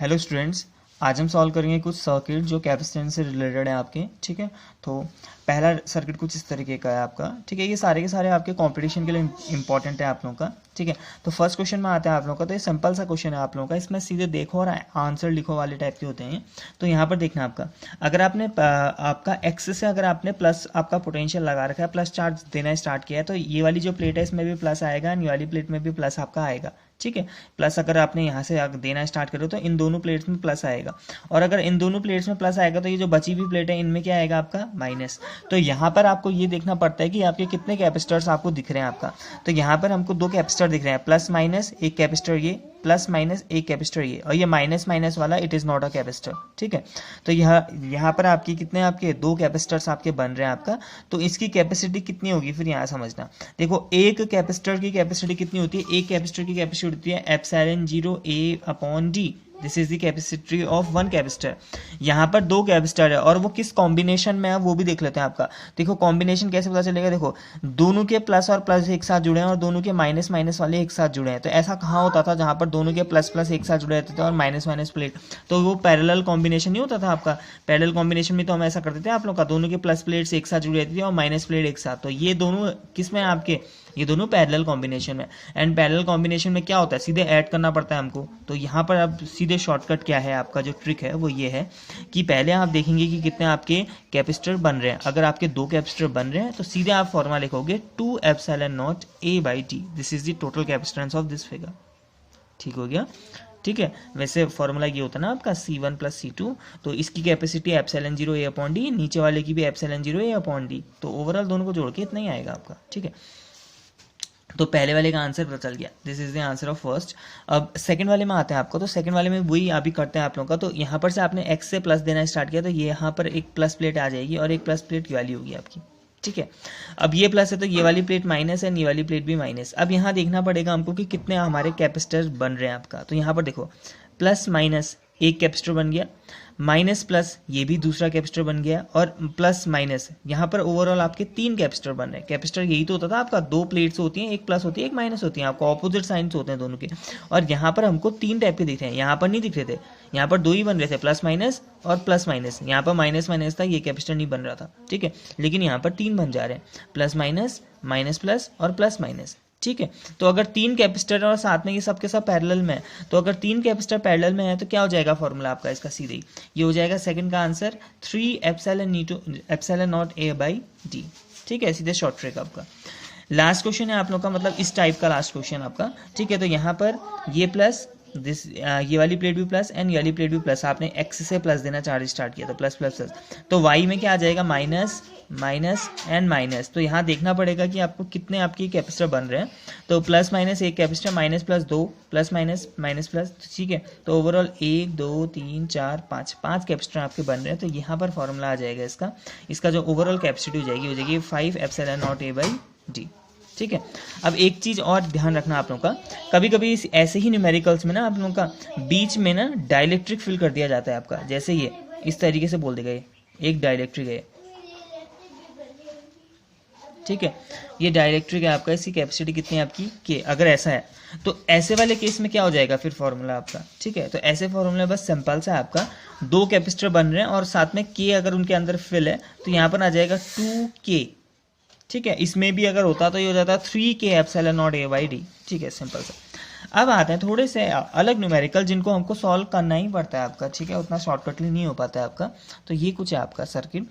Hello students, आज हम solve करेंगे कुछ सर्किट जो कैपेसिटेंस से रिलेटेड है आपके। ठीक है, तो पहला सर्किट कुछ इस तरीके का है आपका। ठीक है, ये सारे के सारे आपके कंपटीशन के लिए इंपॉर्टेंट है आप लोगों का। ठीक है, तो फर्स्ट क्वेश्चन में आता है आप लोगों का। तो ये सिंपल सा क्वेश्चन है आप लोगों का, इसमें सीधे देखो और आंसर लिखो वाले टाइप के होते हैं। तो यहाँ पर देखना आपका, अगर आपने आपका एक्स से अगर आपने प्लस आपका पोटेंशियल लगा रखा है, प्लस चार्ज देना स्टार्ट किया है, तो ये वाली जो प्लेट है इसमें भी प्लस आएगा और ये वाली प्लेट में भी प्लस आपका आएगा। ठीक है, प्लस अगर आपने यहाँ से देना स्टार्ट करो तो इन दोनों प्लेट्स में प्लस आएगा, और अगर इन दोनों प्लेट्स में प्लस आएगा तो ये जो बची हुई प्लेट है इनमें क्या आएगा आपका माइनस। तो यहाँ पर आपको ये देखना पड़ता है कि आपके कितने कैपेसिटर्स आपको दिख रहे हैं आपका। तो यहाँ पर हमको दो कैपेसिटर दिख रहे हैं, प्लस माइनस एक कैपेसिटर ये, प्लस माइनस एक कैपेसिटर ये, और ये माइनस माइनस वाला it is not a capacitor. ठीक है, तो यहाँ पर आपकी कितने आपके दो कैपेसिटर्स आपके बन रहे हैं आपका। तो इसकी कैपेसिटी कितनी होगी फिर यहाँ समझना। देखो, एक कैपेसिटर की कैपेसिटी कितनी होती है, एक कैपेसिटर की कैपेसिटी होती है epsilon 0 A upon D। This is the capacity of one capacitor. यहाँ पर दो कैपेसिटर है और वो किस कॉम्बिनेशन में है वो भी देख लेते हैं आपका। देखो कॉम्बिनेशन कैसे पता चलेगा, देखो दोनों के प्लस और प्लस एक साथ जुड़े हैं और दोनों के माइनस माइनस वाले एक साथ जुड़े हैं। तो ऐसा कहाँ होता था जहाँ पर दोनों के प्लस प्लस एक साथ जुड़े रहते थे और माइनस माइनस प्लेट, तो वो पैरेलल कॉम्बिनेशन नहीं होता था आपका। पैरेलल कॉम्बिनेशन में तो हम ऐसा करते थे आप लोग का, दोनों के प्लस प्लेट्स एक साथ जुड़ी रहती थी और माइनस प्लेट एक साथ। तो ये दोनों किस में आपके, ये दोनों पैरेलल कॉम्बिनेशन में। एंड पैरेलल कॉम्बिनेशन में क्या होता है, सीधे ऐड करना पड़ता है हमको। तो यहाँ पर अब सीधे शॉर्टकट क्या है आपका, जो ट्रिक है वो ये है कि पहले आप देखेंगे कि कितने आपके कैपेसिटर बन रहे हैं। अगर आपके दो कैपेसिटर बन रहे हैं तो सीधे आप फॉर्मूला लिखोगे 2 epsilon not A/D। This is the total capacitance of this figure. ठीक हो गया। ठीक है, वैसे फॉर्मूला ये होता है ना आपका C1 प्लस C2। तो इसकी capacity epsilon 0 A upon D, नीचे वाले की भी एप्सिलॉन 0 A अपॉन D। तो ओवरऑल दोनों को जोड़ के इतना ही आएगा आपका। ठीक है, तो पहले वाले का आंसर पता चल गया, this is the answer of first. अब सेकंड वाले में आते हैं आपको। तो सेकंड वाले में वही अभी करते हैं आप लोगों का। तो यहाँ पर से आपने एक्स से प्लस देना स्टार्ट किया, तो ये यहाँ पर एक प्लस प्लेट आ जाएगी और एक प्लस प्लेट की वैल्यू होगी आपकी। ठीक है, अब ये प्लस है तो ये वाली प्लेट माइनस है, ये वाली प्लेट भी माइनस। अब यहाँ देखना पड़ेगा हमको कि कितने हमारे कैपेसिटर बन रहे हैं आपका। तो यहाँ पर देखो, प्लस माइनस एक कैपेसिटर बन गया, माइनस प्लस ये भी दूसरा कैपेसिटर बन गया, और प्लस माइनस यहाँ पर ओवरऑल आपके तीन कैपेसिटर बन रहे हैं। कैपेसिटर यही तो होता था आपका, दो प्लेट्स होती हैं, एक प्लस होती है एक माइनस होती है, आपको ऑपोजिट साइंस होते हैं दोनों के। और यहाँ पर हमको तीन टाइप के दिख रहे हैं, यहाँ पर नहीं दिख रहे थे, यहाँ पर दो ही बन रहे थे, प्लस माइनस और प्लस माइनस। यहाँ पर माइनस माइनस था, ये कैपेसिटर नहीं बन रहा था। ठीक है, लेकिन यहाँ पर तीन बन जा रहे हैं, प्लस माइनस, माइनस प्लस और प्लस माइनस। ठीक है, तो अगर तीन कैपेसिटर और साथ में ये सब के सब पैरेलल में है, तो अगर तीन कैपेसिटर पैरेलल में है तो क्या हो जाएगा फॉर्मूला आपका इसका सीधे ही, ये हो जाएगा सेकंड का आंसर 3 एप्सिलॉन नॉट A/D। ठीक है, सीधे शॉर्ट ट्रिक आपका। लास्ट क्वेश्चन है आप लोग का, मतलब इस टाइप का लास्ट क्वेश्चन आपका। ठीक है, तो यहाँ पर ये प्लस दिस, ये वाली प्लेट भी प्लस एंड ये वाली प्लेट भी प्लस, आपने एक्स से प्लस देना चार्ज स्टार्ट किया, तो प्लस प्लस प्लस। तो वाई में क्या आ जाएगा, माइनस माइनस एंड माइनस। तो यहाँ देखना पड़ेगा कि आपको कितने आपके कैपेसिटर बन रहे हैं। तो प्लस माइनस एक कैपेसिटर, माइनस प्लस दो, प्लस माइनस माइनस प्लस। ठीक है, तो ओवरऑल 1 2 3 4 5 कैपेसिटर आपके बन रहे हैं। तो यहाँ पर फॉर्मूला आ जाएगा इसका जो ओवरऑल कैपेसिटी हो जाएगी 5 एप्सिलॉन नॉट A/D। ठीक है, अब एक चीज़ और ध्यान रखना आप लोगों का, कभी कभी ऐसे ही न्यूमेरिकल्स में ना आप लोगों का बीच में ना डाइलेक्ट्रिक फिल कर दिया जाता है आपका। जैसे ये इस तरीके से बोल देगा, ये एक डाइलेक्ट्रिक है। ठीक है, ये डाइलेक्ट्रिक है आपका, इसकी कैपेसिटी कितनी है आपकी के। अगर ऐसा है तो ऐसे वाले केस में क्या हो जाएगा फिर फॉर्मूला आपका। ठीक है, तो ऐसे फॉर्मूला बस सिंपल सा आपका, दो कैपेसिटर बन रहे हैं और साथ में के अगर उनके अंदर फिल है तो यहाँ पर आ जाएगा 2K। ठीक है, इसमें भी अगर होता तो ये हो जाता 3K एप्सिलॉन नॉट A/D। ठीक है, सिंपल सा। अब आते हैं थोड़े से अलग न्यूमेरिकल जिनको हमको सॉल्व करना ही पड़ता है आपका। ठीक है, उतना शॉर्टकटली नहीं हो पाता है आपका। तो ये कुछ है आपका सर्किट,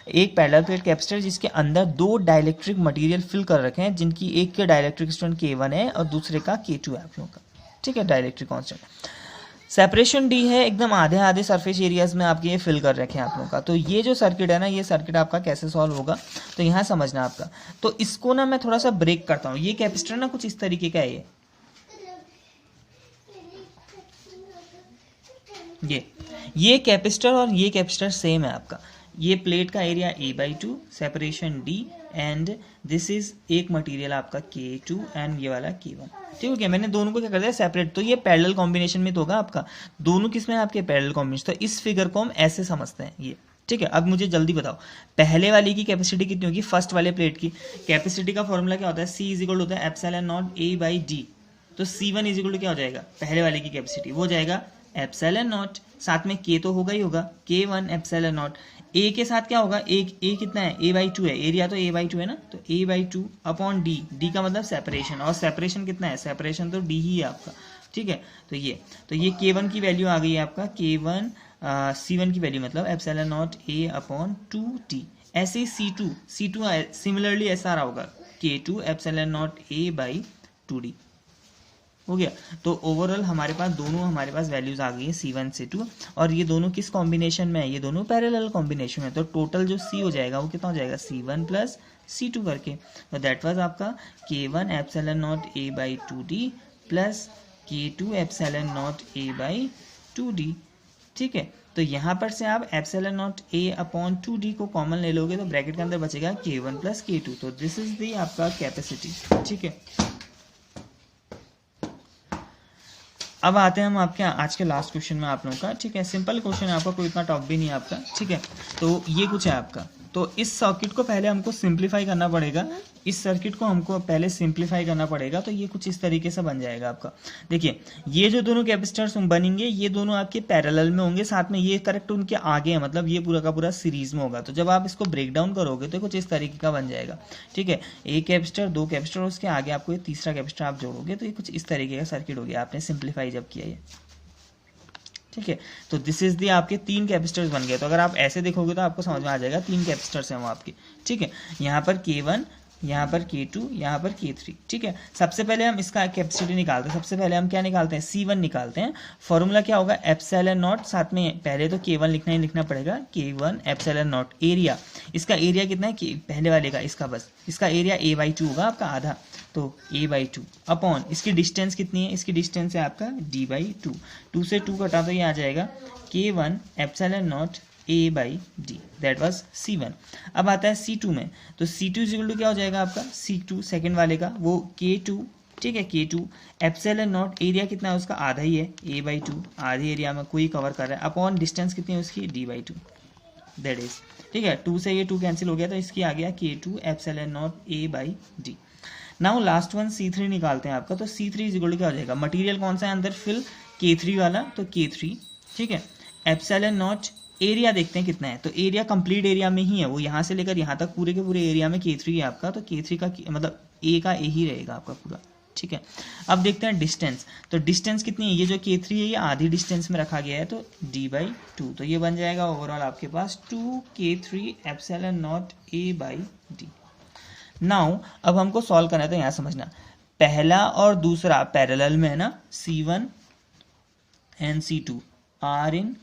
एक पैरेलल प्लेट कैपेसिटर जिसके अंदर दो डाइलेक्ट्रिक मटेरियल फिल कर रखे हैं, जिनकी एक के डाइलेक्ट्रिक स्ट्रेंथ K1 है और दूसरे का K2 है आप लोगों का। ठीक है, डाइलेक्ट्रिक कांस्टेंट, सेपरेशन D है, एकदम आधे आधे सरफेस एरियाज में आपके ये फिल कर रखे हैं आप लोगों का। तो ये जो सर्किट है ना, ये सर्किट आपका कैसे सॉल्व होगा तो यहाँ समझना आपका। तो इसको ना मैं थोड़ा सा ब्रेक करता हूँ। ये कैपेसिटर ना कुछ इस तरीके का है, ये कैपेसिटर और ये कैपेसिटर सेम है आपका। ये प्लेट का area A/2, separation D, and this is एक मटेरियल आपका K2 एंड ये वाला K1। ठीक हो गया, मैंने दोनों को क्या कर दिया सेपरेट। तो ये पैरेलल कॉम्बिनेशन में तो होगा आपका, दोनों किस में आपके पैरेलल कॉम्बिनेशन। तो इस फिगर को हम ऐसे समझते हैं ये। ठीक है, अब मुझे जल्दी बताओ, पहले वाले की कैपेसिटी कितनी होगी, फर्स्ट वाले प्लेट की कैपेसिटी का फॉर्मूला क्या होता है, C इज इक्वल होता है एप्सिलॉन नॉट A/D। तो C1 इज इक्वल टू क्या हो जाएगा, पहले वाले की कैपेसिटी वो जाएगा एप्सिलॉन नॉट, साथ में के तो होगा ही होगा, K1 एप्सिलॉन नॉट, ए के साथ क्या होगा, ए कितना है, A/2 है, एरिया तो A/2 है ना, तो A/2 अपॉन डी, डी का मतलब सेपरेशन, और सेपरेशन कितना है, सेपरेशन तो डी ही है आपका, ठीक है। तो ये K1 की वैल्यू आ गई है आपका, K1 C1 की वैल्यू मतलब epsilon not A upon 2T। ऐसे ही C2 सिमिलरली ऐसा रहा होगा, K2 एप्सिलॉन नॉट A/2D हो गया। तो ओवरऑल हमारे पास वैल्यूज आ गई है C1 C2, और ये दोनों किस कॉम्बिनेशन में है, ये दोनों पैरेलल कॉम्बिनेशन है। तो टोटल जो C हो जाएगा वो कितना हो जाएगा, C1 प्लस C2 करके। तो दैट वाज आपका K1 epsilon not A/2D plus K2 epsilon not A/2D, ठीक है। तो यहाँ पर से आप epsilon not A upon 2D को कॉमन ले लोगे तो ब्रैकेट के अंदर बचेगा K1 प्लस K2। तो दिस इज दी आपका कैपेसिटी, ठीक है। अब आते हैं हम आपके आज के लास्ट क्वेश्चन में आप लोगों का, ठीक है। सिंपल क्वेश्चन है आपका, कोई इतना टफ भी नहीं है आपका, ठीक है। तो ये कुछ है आपका, तो इस सर्किट को पहले हमको सिंप्लीफाई करना पड़ेगा, इस सर्किट को हमको पहले सिंप्लीफाई करना पड़ेगा। तो ये कुछ इस तरीके से बन जाएगा आपका। देखिए ये जो दोनों कैपेसिटर्स बनेंगे ये दोनों आपके पैरेलल में होंगे, साथ में ये करेक्ट उनके आगे है, मतलब ये पूरा का पूरा सीरीज में होगा। तो जब आप इसको ब्रेक डाउन करोगे तो कुछ इस तरीके का बन जाएगा, ठीक है। एक कैपेसिटर, दो कैपेसिटर, उसके आगे आपको ये तीसरा कैपेसिटर आप जोड़ोगे तो ये कुछ इस तरीके का सर्किट हो गया, आपने सिंप्लीफाई जब किया ये, ठीक है। तो दिस इज दी आपके 3 कैपेसिटर्स बन गए। तो अगर आप ऐसे देखोगे तो आपको समझ में आ जाएगा 3 कैपेसिटर्स हैं वो आपके, ठीक है। यहाँ पर K1, यहाँ पर K2, यहाँ पर K3, ठीक है। सबसे पहले हम इसका कैपेसिटी निकालते हैं। सबसे पहले हम क्या निकालते हैं, C1 निकालते हैं। फॉर्मूला क्या होगा, एप्सिलॉन नॉट, साथ में पहले तो K1 लिखना पड़ेगा, K1 एप्सिलॉन नॉट। एरिया, इसका एरिया कितना है, पहले वाले का, इसका बस इसका एरिया A/2 होगा आपका, आधा, तो A/2 अपॉन इसकी डिस्टेंस कितनी है, इसकी डिस्टेंस है आपका D/2, 2 से 2 कटा तो ये आ जाएगा K1 epsilon not A/D, that was C1। अब आता है C2 में, तो C2 इक्वल टू क्या हो जाएगा आपका, C2 सेकंड वाले का वो K2, ठीक है। K2 एप्सिलॉन नॉट, एरिया कितना है उसका, आधा ही है, A/2, आधे एरिया में कोई कवर कर रहा है, अपॉन डिस्टेंस कितनी है उसकी, D/2, दैट इज, ठीक है। 2 से ये 2 कैंसिल हो गया तो इसकी आ गया K2 epsilon not A/D। Now last one C3 निकालते हैं आपका। तो C3 इक्वल क्या हो जाएगा, मटेरियल कौन सा है अंदर, फिल K3 वाला, तो K3, ठीक है। एप्सिलॉन नॉट, एरिया देखते हैं कितना है, तो एरिया कंप्लीट एरिया में ही है, वो यहाँ से लेकर यहाँ तक पूरे के पूरे एरिया में K3 है आपका। तो K3 का मतलब A का A ही रहेगा आपका पूरा, ठीक है। अब देखते हैं डिस्टेंस, तो डिस्टेंस कितनी है, ये जो K3 है ये आधी डिस्टेंस में रखा गया है, तो D/2, तो ये बन जाएगा ओवरऑल आपके पास 2K3 epsilon not A/D। Now अब हमको सॉल्व करना है, तो यहाँ समझना, पहला और दूसरा पैरेलल में है ना, C1 and C2 are in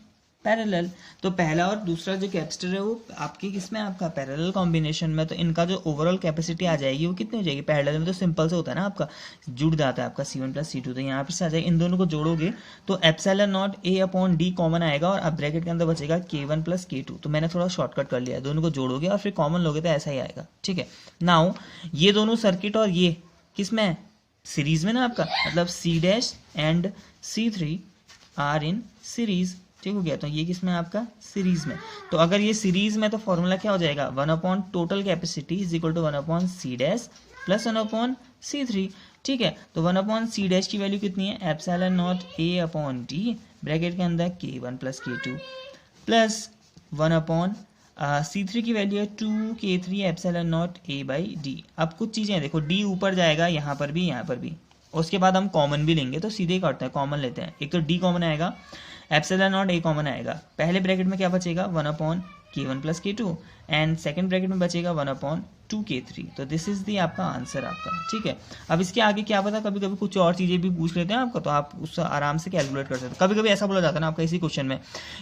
parallel. तो पहला और दूसरा जो कैपेसिटर है वो आपके किसमें, आपका पैरेलल कॉम्बिनेशन में। तो इनका जो ओवरऑल कैपेसिटी आ जाएगी वो कितनी हो जाएगी, पैरेलल में तो सिंपल से होता है ना आपका, जुड़ जाता है आपका C1 प्लस C2। तो यहाँ पर से आ जाएगा, इन दोनों को जोड़ोगे तो एप्सिलॉन नॉट A/D कॉमन आएगा, और अब ब्रैकेट के अंदर बचेगा K1 प्लस K2। तो मैंने थोड़ा शॉर्टकट कर लिया है, दोनों को जोड़ोगे और फिर कॉमन लोगे तो ऐसा ही आएगा, ठीक है। नाउ ये दोनों सर्किट और ये किस में है, सीरीज में ना आपका, मतलब C' and C3 are in series, ठीक हो गया। तो ये किस में आपका, सीरीज में। तो अगर ये सीरीज में तो फॉर्मूला क्या हो जाएगा, 1 upon total capacity is equal to 1 upon C' plus 1 upon C3, ठीक है। तो 1 अपॉन C' की वैल्यू कितनी है, एप्सिलॉन नॉट A/D, ब्रैकेट के अंदर K1 plus K2 plus 1 upon C3 की वैल्यू है 2K3 एप्सिलॉन नॉट A/D। अब कुछ चीज़ें देखो, D ऊपर जाएगा, यहाँ पर भी, यहाँ पर भी, उसके बाद हम कॉमन भी लेंगे, तो सीधे करते हैं, कॉमन लेते हैं। एक तो D कॉमन आएगा, एप्सिलॉन नॉट A कॉमन आएगा, पहले ब्रैकेट में क्या बचेगा, 1 upon K1 plus K2, and second bracket में बचेगा 1 अपॉन 2K3। तो दिस इज दी आपका आंसर आपका, ठीक है। अब इसके आगे क्या पता, कभी कभी कुछ और चीज़ें भी पूछ लेते हैं आपको, तो आप उससे आराम से कैलकुलेट कर सकते हो। कभी कभी ऐसा बोला जाता है ना आपका इसी क्वेश्चन में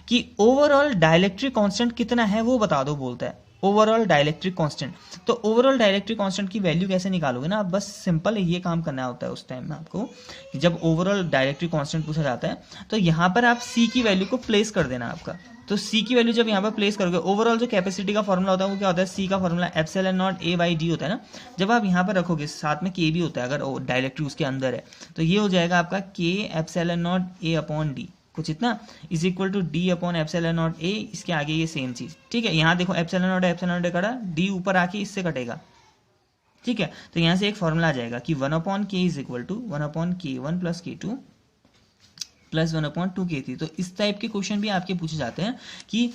कि ओवरऑल डाइलेक्ट्रिक कांस्टेंट कितना है वो बता दो, बोलता है ओवरऑल डाइलेक्ट्रिक कांस्टेंट। तो ओवरऑल डाइलेक्ट्रिक कांस्टेंट की वैल्यू कैसे निकालोगे ना, आप बस सिंपल ये काम करना होता है उस टाइम में आपको, जब ओवरऑल डाइलेक्ट्रिक कांस्टेंट पूछा जाता है तो यहाँ पर आप C की वैल्यू को प्लेस कर देना आपका। तो C की वैल्यू जब यहाँ पर प्लेस करोगे, ओवरऑल जो कैपेसिटी का फॉर्मूला होता है वो क्या होता है, C का फॉर्मूला एप्सिलॉन नॉट A/D होता है ना। जब आप यहाँ पर रखोगे, साथ में K भी होता है अगर डाइलेक्ट्रिक उसके अंदर है, तो ये हो जाएगा आपका K एप्सिलॉन नॉट A/D, कुछ इतना, is equal to D upon epsilon not A। इसके आगे ये सेम चीज, ठीक है। यहाँ देखो एप्सिलॉन नॉट कटा, D ऊपर आके इससे कटेगा, ठीक है। तो यहाँ से एक फॉर्मूला आ जाएगा कि 1 upon K is equal to 1 upon K1 plus K2 plus 1/2 k3। तो इस टाइप के क्वेश्चन भी आपके पूछे जाते हैं कि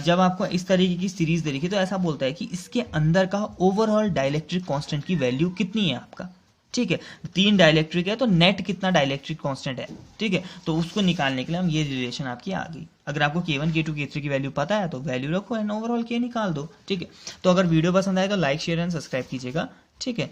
जब आपको इस तरीके की सीरीज दे रखी है तो ऐसा बोलता है कि इसके अंदर का ओवरऑल डाइलेक्ट्रिक कांस्टेंट की वैल्यू कितनी है आपका, ठीक है। 3 डाइलेक्ट्रिक है तो नेट कितना डाइलेक्ट्रिक कांस्टेंट है, ठीक है। तो उसको निकालने के लिए हम ये रिलेशन आपकी आ गई। अगर आपको k1 k2 k3 की वैल्यू पता है तो वैल्यू रखो एंड ओवरऑल k निकाल दो, ठीक है। तो अगर वीडियो पसंद आए तो लाइक शेयर एंड सब्सक्राइब कीजिएगा, ठीक है।